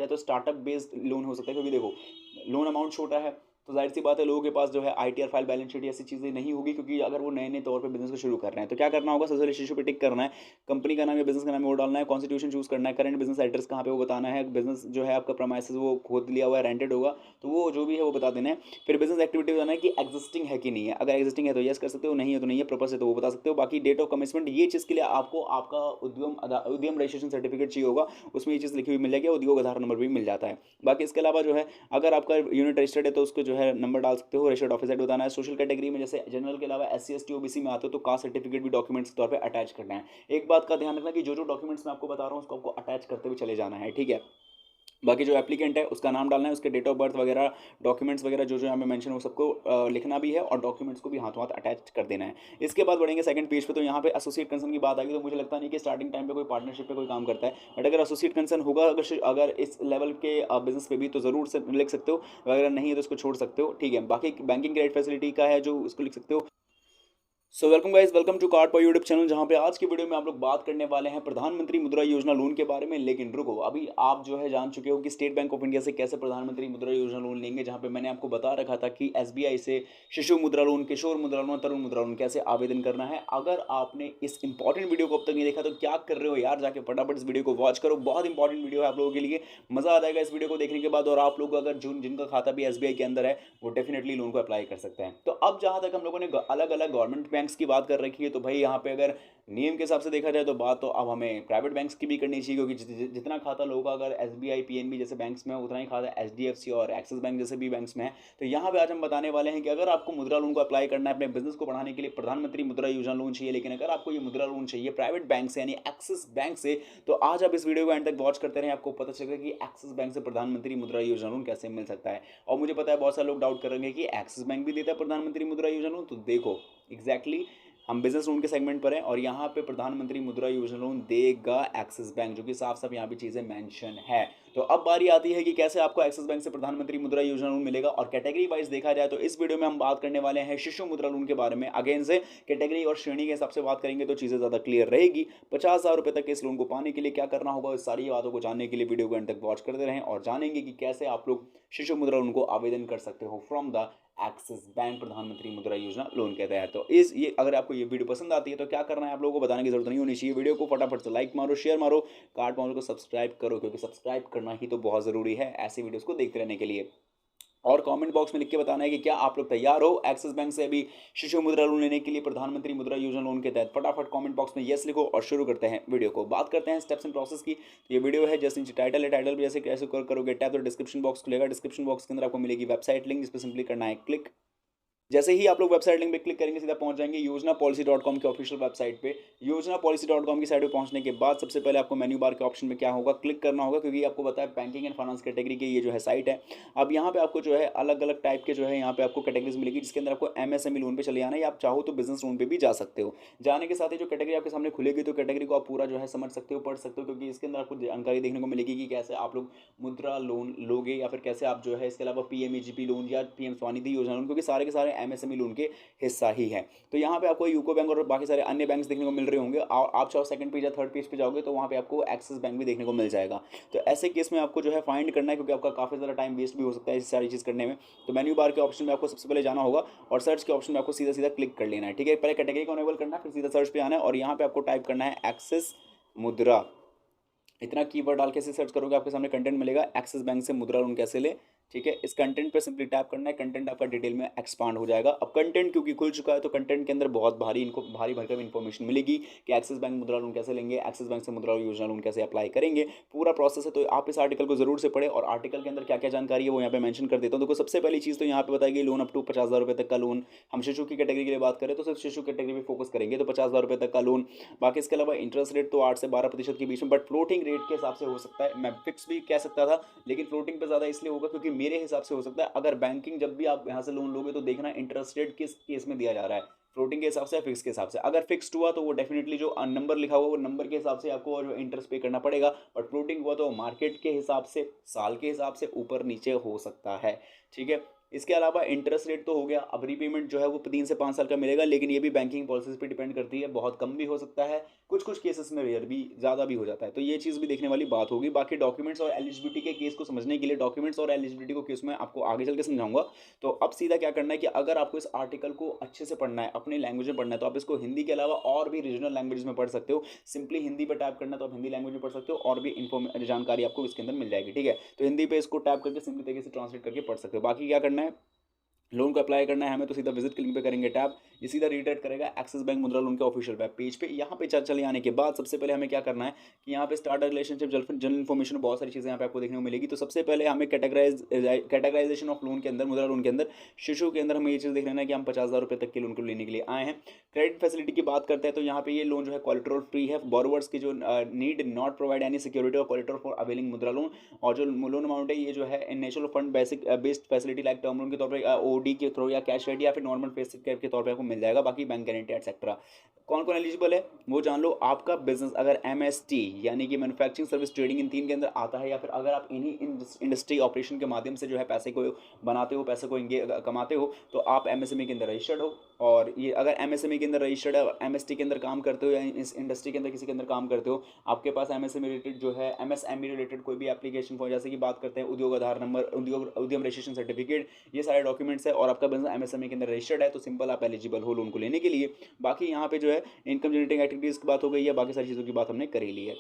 जाए तो startup based loan हो सकता है, क्योंकि देखो लोन अमाउंट छोटा है तो जाहिर सी बात है लोगों के पास जो है आईटीआर फाइल, बैलेंस शीट ऐसी चीज़ें नहीं होगी, क्योंकि अगर वो नए नए तौर पे बिजनेस को शुरू कर रहे हैं तो क्या करना होगा, सबसे पहले शीशे पे टिक करना है, कंपनी का नाम है, बिजनेस का नाम है वो डालना है, कॉन्स्टिट्यूशन चूज करना है, करंट बिजनेस एड्रेस कहाँ पे वो बताना है, बिजनेस जो है आपका प्रमाइसेस वो खुद लिया हुआ है, रेंटेड होगा तो वो जो भी है वो बता देना है। फिर बिजनेस एक्टिविटी बताना है कि एग्जिस्टिंग है कि नहीं है, अगर एग्जिस्टिंग है तो यस कर सकते हो, नहीं है तो नहीं है, पर्पस है तो वो बता सकते हो। बाकी डेट ऑफ कमिटमेंट ये चीज़ के लिए आपको आपका उद्यम रजिस्ट्रेशन सर्टिफिकेट चाहिए होगा, उसमें ये चीज़ लिखी हुई मिल जाएगी, उद्योग आधार नंबर भी मिल जाता है। बाकी इसके अलावा जो है अगर आपका यूनिट रजिस्टर्ड है तो उसको जो है नंबर डाल सकते हो, रजिस्टर्ड ऑफिसर बताना है। सोशल कैटेगरी में जैसे जनरल के अलावा S C S T OBC में आते हो तो कास्ट सर्टिफिकेट भी डॉक्यूमेंट्स के तौर पे अटैच करना है। एक बात का ध्यान रखना कि जो जो डॉक्यूमेंट्स मैं आपको बता रहा हूँ उसको आपको अटैच करते हुए चले जाना है, ठीक है। बाकी जो एप्लीकेंट है उसका नाम डालना है, उसके डेट ऑफ बर्थ वगैरह, डॉक्यूमेंट्स वगैरह जो जो यहाँ पे मेंशन हो सबको लिखना भी है, और डॉक्यूमेंट्स को भी हाथों हाथ अटैच कर देना है। इसके बाद बढ़ेंगे सेकंड पेज पे, तो यहाँ पे एसोसिएट कंसर्न की बात आएगी, तो मुझे लगता नहीं कि स्टार्टिंग टाइम पे कोई पार्टनरशिप पे कोई काम करता है, बट अगर एसोसिएट कंसर्न होगा अगर इस लेवल के बिजनेस पे भी तो ज़रूर से लिख सकते हो, अगर नहीं है तो उसको छोड़ सकते हो, ठीक है। बाकी बैंकिंग क्रेडिट फैसिलिटी का है जो उसको लिख सकते हो। So welcome guys, welcome to card पर यूट्यूब चैनल, जहां पे आज की वीडियो में आप लोग बात करने वाले हैं प्रधानमंत्री मुद्रा योजना लोन के बारे में। लेकिन रुको, अभी आप जो है जान चुके हो कि स्टेट बैंक ऑफ इंडिया से कैसे प्रधानमंत्री मुद्रा योजना लोन लेंगे, जहां पे मैंने आपको बता रखा था कि एसबीआई से शिशु मुद्रा लोन, किशोर मुद्रा लोन, तरुण मुद्रा लोन कैसे आवेदन करना है। अगर आपने इस इंपॉर्टेंट वीडियो को अब तक नहीं देखा तो क्या कर रहे हो यार, जाके फटाफट इस वीडियो को वॉच करो, बहुत इंपॉर्टेंट वीडियो है आप लोगों के लिए, मजा आ जाएगा इस वीडियो को देखने के बाद। और आप लोग अगर जिनका खाता भी एसबीआई के अंदर है वो डेफिनेटली लोन को अप्लाई कर सकते हैं। तो अब जहां तक हम लोगों ने अलग अलग गवर्नमेंट बैंक्स की बात कर रखी है, तो भाई यहाँ पे अगर नियम के हिसाब से देखा जाए तो बात तो अब हमें प्राइवेट बैंक्स की भी करनी चाहिए, क्योंकि जितना खाता लोगों का अगर एसबीआई पीएनबी जैसे बैंक्स में है उतना ही खाता एचडीएफसी और एक्सिस बैंक जैसे भी बैंक्स में है। तो यहाँ पे आज हम बताने वाले हैं कि अगर आपको मुद्रा लोन को अप्लाई करना है अपने बिजनेस को बढ़ाने के लिए, प्रधानमंत्री मुद्रा योजना लोन चाहिए, लेकिन अगर आपको ये मुद्रा लोन चाहिए प्राइवेट बैंक से यानी एक्सिस बैंक से, तो आज आप इस वीडियो को एंड तक वॉच करते रहें, आपको पता चलेगा कि एक्सिस बैंक से प्रधानमंत्री मुद्रा योजना लोन कैसे मिल सकता है। और मुझे पता है बहुत सारे लोग डाउट करेंगे कि एक्सिस बैंक भी देता है प्रधानमंत्री मुद्रा योजना लोन, तो देखो एग्जैक्टली हम बिजनेस लोन के सेगमेंट पर हैं और यहाँ पे प्रधानमंत्री मुद्रा योजना लोन देगा एक्सिस बैंक, जो कि साफ साफ यहाँ पे चीजें मेंशन है। तो अब बारी आती है कि कैसे आपको एक्सिस बैंक से प्रधानमंत्री मुद्रा योजना लोन मिलेगा, और कैटेगरी वाइज देखा जाए तो इस वीडियो में हम बात करने वाले हैं शिशु मुद्रा लोन के बारे में। अगेन से कैटेगरी और श्रेणी के हिसाब से बात करेंगे तो चीजें ज्यादा क्लियर रहेगी। 50,000 रुपए तक के इस लोन को पाने के लिए क्या करना होगा, इस सारी बातों को जानने के लिए वीडियो को एंड तक वॉच करते रहें और जानेंगे कि कैसे आप लोग शिशु मुद्रा लोन को आवेदन कर सकते हो फ्रॉम द एक्सिस बैंक प्रधानमंत्री मुद्रा योजना लोन के तहत। तो इस ये अगर आपको ये वीडियो पसंद आती है तो क्या करना है, आप लोगों को बताने की जरूरत नहीं होनी चाहिए, वीडियो को फटाफट से लाइक मारो, शेयर मारो, कार्ड पाउंड को सब्सक्राइब करो, क्योंकि सब्सक्राइब करना ही तो बहुत जरूरी है ऐसी वीडियोस को देखते रहने के लिए। और कमेंट बॉक्स में लिख के बताना है कि क्या आप लोग तैयार हो एक्सिस बैंक से अभी शिशु मुद्रा लोन लेने के लिए प्रधानमंत्री मुद्रा योजना लोन के तहत। फटाफट कमेंट बॉक्स में यस लिखो और शुरू करते हैं वीडियो को। बात करते हैं स्टेप्स एंड प्रोसेस की। तो ये वीडियो है जैसे नीचे टाइटल है, टाइटल भी जैसे कैसे करोगे टैप तो डिस्क्रिप्शन बॉक्स खुलेगा, डिस्क्रिप्शन बॉक्स के अंदर आपको मिलेगी वेबसाइट लिंक, जिस पर सिंपली करना है क्लिक। जैसे ही आप लोग वेबसाइट लिंक पे क्लिक करेंगे सीधा पहुंच जाएंगे योजना पॉलिसी डॉट कॉम के ऑफिशियल वेबसाइट पे। योजना पॉलिसी डॉट कॉम की साइड पे पहुंचने के बाद सबसे पहले आपको मेन्यू बार के ऑप्शन में क्या होगा, क्लिक करना होगा, क्योंकि आपको पता है बैंकिंग एंड फाइनेंस कैटेगरी की ये जो है साइट है। अब यहाँ पे आपको जो है अलग अलग टाइप के जो है यहाँ पे आपको कैटेगरीज मिलेगी, जिसके अंदर आपको एमएसएमई लोन पे चले जाना है, या आप चाहो तो बिजनेस लोन पे भी जा सकते हो। जाने के साथ ही जो कैटेगरी आपके सामने खुलेगी तो कैटेगरी को आप पूरा जो है समझ सकते हो, पढ़ सकते हो, क्योंकि इसके अंदर आपको जानकारी देखने को मिलेगी कि कैसे आप लोग मुद्रा लोन लोगे, या फिर कैसे आप जो है इसके अलावा पीएमईजीपी लोन या पीएम स्वनिधि योजना लोन, क्योंकि सारे के सारे एमएसएमई लोन के हिस्सा ही है। तो यहाँ पे आपको यूको बैंक और बाकी सारे अन्य बैंक्स देखने को मिल रहे होंगे, और आप चाहो सेकंड पेज या थर्ड पेज पे जाओगे तो वहाँ पे आपको एक्सिस बैंक भी देखने को मिल जाएगा। तो ऐसे केस में आपको जो है फाइंड करना है, क्योंकि आपका काफ़ी ज़्यादा टाइम वेस्ट भी हो सकता है इस सारी चीज़ करने में। तो मेन्यू बार के ऑप्शन में आपको सबसे पहले जाना होगा और सर्च के ऑप्शन में आपको सीधा सीधा क्लिक कर लेना है, ठीक है। पहले कैटेगरी को अनेबल करना है, फिर सीधा सर्च पे आना है और यहाँ पे आपको टाइप करना है एक्सिस मुद्रा। इतना कीवर्ड डाल के इसे सर्च करोगे आपके सामने कंटेंट मिलेगा, एक्सिस बैंक से मुद्रा लोन कैसे ले, ठीक है। इस कंटेंट पे सिंपली टैप करना है, कंटेंट आपका डिटेल में एक्सपांड हो जाएगा। अब कंटेंट क्योंकि खुल चुका है तो कंटेंट के अंदर बहुत भारी भरकम इन्फॉर्मेशन मिलेगी कि एक्सिस बैंक मुद्रा लोन कैसे लेंगे, एक्सिस बैंक से मुद्रा योजना लोन कैसे अप्लाई करेंगे, पूरा प्रोसेस है। तो आप इस आर्टिकल को जरूर से पढ़े, और आर्टिकल के अंदर क्या क्या जानकारी है वो यहाँ पे मेंशन कर देता हूँ। देखो सबसे पहली चीज़ तो यहाँ पे बताई गई लोन अप टू 50,000 रुपये तक का लोन। हम शिशु की कैटेगरी के लिए बात करें तो सिर्फ शिशु कैटेगरी पे फोकस करेंगे, तो 50,000 रुपये तक का लोन। बाकी इसके अलावा इंटरेस्ट रेट तो 8 से 12% के बीच में, बट फ्लोटिंग रेट के हिसाब से हो सकता है, मैं फिक्स भी कह सकता था लेकिन फ्लोटिंग पे ज़्यादा इसलिए होगा क्योंकि मेरे हिसाब से हो सकता है अगर बैंकिंग जब भी आप यहाँ से लोन लोगे तो देखना इंटरेस्ट रेट किस केस में दिया जा रहा है, फ्लोटिंग के हिसाब से या फिक्स के हिसाब से। अगर फिक्स्ड हुआ तो वो डेफिनेटली जो नंबर लिखा हुआ वो नंबर के हिसाब से आपको जो इंटरेस्ट पे करना पड़ेगा, बट फ्लोटिंग हुआ तो मार्केट के हिसाब से, साल के हिसाब से ऊपर नीचे हो सकता है, ठीक है। इसके अलावा इंटरेस्ट रेट तो हो गया, अब रीपेमेंट जो है वो 3 से 5 साल का मिलेगा, लेकिन ये भी बैंकिंग पॉलिसीज पे डिपेंड करती है, बहुत कम भी हो सकता है, कुछ कुछ केसेस में रेयर भी ज़्यादा भी हो जाता है, तो ये चीज़ भी देखने वाली बात होगी। बाकी डॉक्यूमेंट्स और एलिजिबिलिटी के केस को समझने के लिए डॉक्यूमेंट्स और एलिजिबिलिटी को केस में आपको आगे चल के समझाऊंगा। तो अब सीधा क्या करना है कि अगर आपको इस आर्टिकल को अच्छे से पढ़ना है, अपनी लैंग्वेज में पढ़ना है, तो आप इसको हिंदी के अलावा और भी रीजनल लैंग्वेज में पढ़ सकते हो। सिंपली हिंदी पर टाइप करना है तो आप हिंदी लैंग्वेज में पढ़ सकते हो, और भी जानकारी आपको इसके अंदर मिल जाएगी। ठीक है, तो हिंदी पे इसको टाइप करके सिंपली तरीके से ट्रांसलेट करके पढ़ सकते हो। बाकी क्या करना है, लोन को अप्लाई करना है हमें, तो सीधा विजिट के लिंक पे करेंगे टैप, ये सीधा रीडायरेक्ट करेगा एक्सिस बैंक मुद्रा लोन के ऑफिशियल वेब पेज पे। यहाँ पे चले आने के बाद सबसे पहले हमें क्या करना है कि यहाँ पे स्टार्ट रिलेशनशिप, जनरल इन्फॉर्मेशन, बहुत सारी चीज़ें यहाँ पे आपको देखने को मिलेगी। तो सबसे पहले हमें कैटेगराइजेशन ऑफ लोन के अंदर, मुद्रा लोन के अंदर शिशु के अंदर हमें ये चीज़ देख लेना है कि हम 50,000 रुपये तक के लोन को लेने के लिए आए हैं। क्रेडिट फैसिलिटी की बात करते हैं तो यहाँ पे ये लोन जो है कोलेटरल फ्री है, बोरोवर्स की जो need not provide any security और कोलेटरल फॉर अवेलिंग मुद्रा लोन, और जो लोन अमाउंट है ये जो है in natural fund based facility like term loan के तौर पर, ओडी के थ्रू या कैश रेडी या फिर नॉर्मल फेस के तौर पे आपको मिल जाएगा। बाकी बैंक गारंटी एटसेट्रा। कौन कौन एलिजिबल है वो जान लो। आपका बिजनेस अगर एमएसटी यानी कि मैन्युफैक्चरिंग सर्विस ट्रेडिंग इन 3 के अंदर आता है, या फिर अगर आप इन्हीं इंडस्ट्री ऑपरेशन के माध्यम से जो है पैसे को बनाते हो, पैसे को कमाते हो, तो आप एमएसएमई के अंदर रजिस्टर्ड हो। और ये अगर एमएसएमई के अंदर रजिस्टर्ड है, एमएसटी के अंदर काम करते हो, या इस इंडस्ट्री के अंदर किसी के अंदर काम करते हो, आपके पास एमएसएमई रिलेटेड जो है एमएसएमई रिलेटेड कोई भी एप्लीकेशन फॉर, जैसे कि बात करते हैं उद्योग आधार नंबर, उद्यम रजिस्ट्रेशन सर्टिफिकेट, ये सारे डॉक्यूमेंट्स है, और आपका बिजनेस एमएसएमई के अंदर रजिस्टर्ड है, तो सिंपल आप एलिजिबल हो लोन को लेने के लिए। बाकी यहाँ पे जो है इनकम जनरेटिंग एक्टिविटीज़ की बात हो गई है, बाकी सारी चीज़ों की बात हमने कर ही ली है।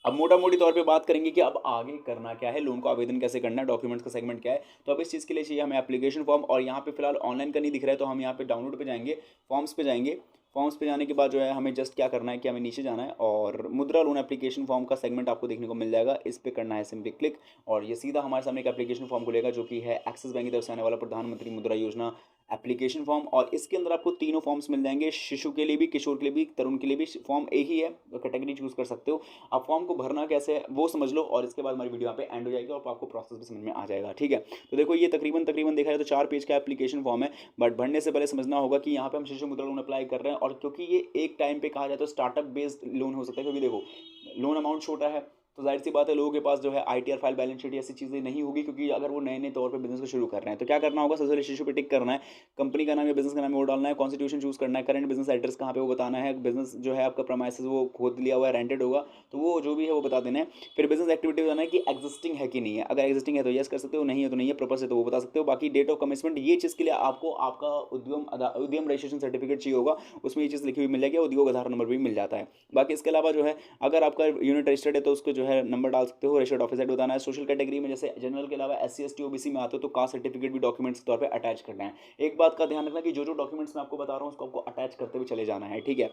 अब मोटा मोटी तौर पे बात करेंगे कि अब आगे करना क्या है, लोन को आवेदन कैसे करना है, डॉक्यूमेंट्स का सेगमेंट क्या है। तो अब इस चीज़ के लिए चाहिए हमें एप्लीकेशन फॉर्म, और यहाँ पे फिलहाल ऑनलाइन का नहीं दिख रहा है, तो हम यहाँ पे डाउनलोड पे जाएंगे, फॉर्म्स पे जाएंगे। फॉर्म्स पे जाने के बाद जो है हमें जस्ट क्या करना है कि हमें नीचे जाना है, और मुद्रा लोन एप्लीकेशन फॉर्म का सेगमेंट आपको देखने को मिल जाएगा, इस पे करना है सिंपली क्लिक, और ये सीधा हमारे सामने एक एप्लीकेशन फॉर्म को लेगा, जो कि है एक्सिस बैंक की तरफ से आने वाला प्रधानमंत्री मुद्रा योजना एप्लीकेशन फॉर्म। और इसके अंदर आपको तीनों फॉर्म्स मिल जाएंगे, शिशु के लिए भी, किशोर के लिए भी, तरुण के लिए भी। फॉर्म एक ही है, कैटेगरी चूज कर सकते हो। आप फॉर्म को भरना कैसे है वो समझ लो, और इसके बाद हमारी वीडियो यहाँ पे एंड हो जाएगी और आपको प्रोसेस भी समझ में आ जाएगा। ठीक है, तो देखो ये तकरीबन देखा जाए तो 4 पेज का एप्लीकेशन फॉर्म है, बट भरने से पहले समझना होगा कि यहाँ पे हम शिशु मुद्रा लोन अप्लाई कर रहे हैं, और क्योंकि ये एक टाइम पे कहा जाए तो स्टार्टअप बेस्ड लोन हो सकता है, क्योंकि देखो लोन अमाउंट छोटा है, तो जाहिर सी बात है लोगों के पास जो है आईटीआर फाइल, बैलेंस शीट ऐसी चीज़ें नहीं होगी, क्योंकि अगर वो नए तौर पे बिजनेस को शुरू कर रहे हैं। तो क्या करना होगा, सबसे पहले शिशु पे टिक करना है, कंपनी का नाम या बिजनेस का नाम वो डालना है, कॉन्स्टिट्यूशन चूज करना है, करंट बिजनेस एड्रेस कहाँ पे वो बताना है, बिजनेस जो है आपका प्रमाइसेस वो खुद लिया हुआ है, रेंटेड होगा, तो वो जो भी है वो बता देना है। फिर बिजनेस एक्टिविटी बताना है कि एग्जिस्टिंग है कि नहीं है, अगर एग्जिस्टिंग है तो यस कर सकते हो, नहीं है तो नहीं है, पर्पस है तो वो बता सकते हो। बाकी डेट ऑफ कमिटमेंट, ये चीज़ के लिए आपको आपका उद्यम रजिस्ट्रेशन सर्टिफिकेट चाहिए होगा, उसमें ये चीज़ लिखी हुई मिल जाएगी, उद्योग आधार नंबर भी मिल जाता है। बाकी इसके अलावा जो है अगर आपका यूनिट रजिस्टर्ड है तो उसको जो है नंबर डाल सकते हो, रजिस्टर्ड ऑफिस बताना है। सोशल कैटेगरी में जैसे जनरल के अलावा SC ST OBC में आते हो तो कास्ट सर्टिफिकेट भी डॉक्यूमेंट्स के तौर पे अटैच करना है। एक बात का ध्यान रखना कि जो डॉक्यूमेंट्स मैं आपको बता रहा हूँ उसको आपको अटैच करते हुए चले जाना है। ठीक है,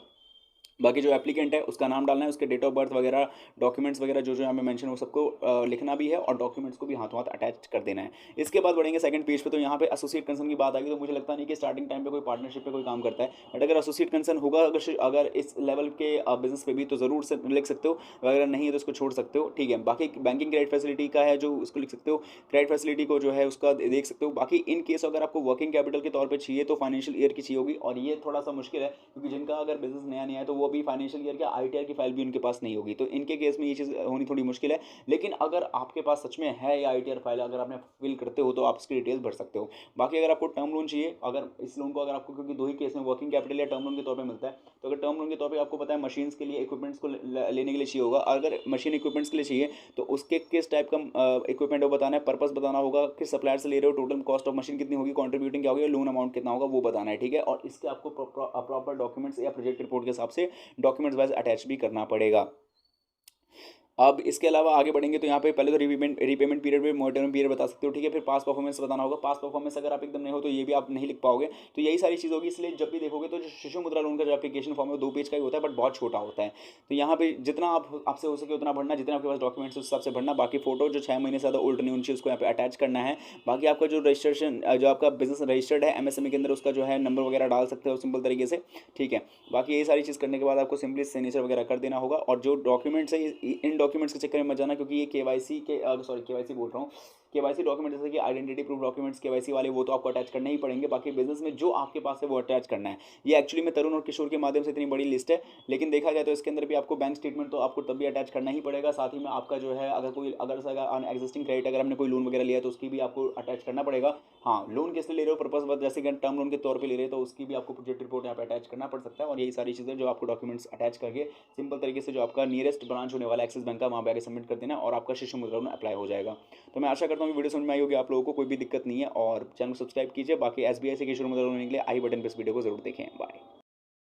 बाकी जो एप्लीकेंट है उसका नाम डालना है, उसके डेट ऑफ बर्थ वगैरह, डॉक्यूमेंट्स वगैरह जो हमें मेंशन वो सबको लिखना भी है, और डॉक्यूमेंट्स को भी हाथों हाथ अटैच कर देना है। इसके बाद बढ़ेंगे सेकंड पेज पे, तो यहाँ पे एसोसिएट कंसर्न की बात आएगी, तो मुझे लगता नहीं कि स्टार्टिंग टाइम पे कोई पार्टनरशिप पे कोई काम करता है, बट अगर एसोसिएट कंसर्न होगा अगर इस लेवल के बिजनेस पे भी, तो ज़रूर से लिख सकते हो, अगर नहीं है तो उसको छोड़ सकते हो। ठीक है, बाकी बैंकिंग क्रेडिट फैसिलिटी का है जो उसको लिख सकते हो, क्रेडिट फैसिलिटी को जो है उसका देख सकते हो। बाकी इन केस अगर आपको वर्किंग कैपिटल के तौर पर चाहिए तो फाइनेंशियल ईयर की चाहिए होगी, और ये थोड़ा सा मुश्किल है, क्योंकि जिनका अगर बिजनेस नया है तो वो भी फाइनेंशियल ईयर आईटीआर की फाइल भी उनके पास नहीं होगी, तो इनके केस में ये चीज़ होनी थोड़ी मुश्किल है। लेकिन अगर आपके पास सच में है ये आईटीआर फाइल, अगर आपने फिल करते हो तो आप इसकी डिटेल्स भर सकते हो। बाकी अगर आपको टर्म लोन चाहिए, अगर इस लोन को अगर आपको, क्योंकि 2 ही केस में वर्किंग कैपिटल या टर्म लोन के तौर पे मिलता है, तो अगर टर्म लोन के तौर पे आपको पता है मशीन्स के लिए, इक्विपमेंट्स को लेने के लिए चाहिए होगा, अगर मशीन इक्विपमेंट्स के लिए चाहिए तो उसके किस टाइप का इक्विपमेंट वो बताना है, पर्पस बताना होगा, किस सप्लायर से ले रहे हो, टोटल कॉस्ट ऑफ मशीन कितनी होगी, कॉन्ट्रीब्यूटिंग क्या होगी, लोन अमाउंट कितना होगा वो बताना है। ठीक है, और इसके आपको प्रॉपर डॉक्यूमेंट्स या प्रोजेक्ट रिपोर्ट के हिसाब से डॉक्यूमेंट्स वाइज अटैच भी करना पड़ेगा। अब इसके अलावा आगे बढ़ेंगे तो यहाँ पे पहले तो रीपेमेंट पीरियड में मोरेटोरियम पीरियड बता सकते हो। ठीक है, फिर पास परफॉर्मेंस बताना होगा, पास परफॉर्मेंस अगर आप एकदम नहीं हो तो ये भी आप नहीं लिख पाओगे, तो यही सारी चीज़ होगी। इसलिए जब भी देखोगे तो जो शिशु मुद्रा लोन का जो एप्लीकेशन फॉर्म है वो 2 पेज का ही होता है, बट बहुत छोटा होता है। तो यहाँ पे जितना आपसे हो सके उतना भरना, जितना आपके पास डॉक्यूमेंट्स उस हिसाब से भरना। बाकी फोटो जो 6 महीने से ज़्यादा ओल्ड नहीं होनी चाहिए उसको यहाँ पे अटैच करना है। बाकी आपका जो रजिस्ट्रेशन, जो आपका बिजनेस रजिस्टर्ड है एमएसएमई के अंदर, उसका जो है नंबर वगैरह डाल सकते हो सिंपल तरीके से। ठीक है, बाकी यही सारी चीज़ करने के बाद आपको सिंपली सिग्नेचर वगैरह कर देना होगा। और जो डॉक्यूमेंट्स है इन डॉक्यूमेंट्स के चक्कर में मत जाना, क्योंकि ये केवाईसी बोल रहा हूँ, केवाईसी डॉक्यूमेंट जैसे कि आइडेंटिटी प्रूफ डॉक्यूमेंट्स केवाईसी वाले वो तो आपको अटैच करना ही पड़ेंगे, बाकी बिजनेस में जो आपके पास है वो अटैच करना है। ये एक्चुअली में तरुण और किशोर के माध्यम से इतनी बड़ी लिस्ट है, लेकिन देखा जाए तो इसके अंदर भी आपको बैंक स्टेटमेंट तो आपको तब भी अटैच करना ही पड़ेगा। साथ ही में आपका जो है अगर एग्जिस्टिंग क्रेडिट अगर हमने कोई लोन वगैरह लिया है तो उसकी भी आपको अटैच करना पड़ेगा। हाँ, लोन किस लिए ले रहे हो पर्पस बस जैसे कि टर्म लोन के तौर पे ले रहे हो तो उसकी भी आपको प्रोजेक्ट रिपोर्ट यहाँ पे अटैच करना पड़ सकता है। और यही सारी चीज़ें जो आपको डॉक्यूमेंट्स अटैच करके सिंपल तरीके से जो आपका नियरेस्ट ब्रांच होने वाला एक्सिस बैंक का वहाँ पे आगे सबमिट कर देना और आपका शिशु मुद्रा लोन अप्लाई हो जाएगा। तो मैं आशा करता हूँ वीडियो समझ में आई होगी आप लोगों को, कोई भी दिक्कत नहीं है और चैनल को सब्सक्राइब कीजिए। बाकी एसबीआई से किशोर मुद्रा लोन लेने के लिए आई बटन पर इस वीडियो को जरूर देखें। बाय।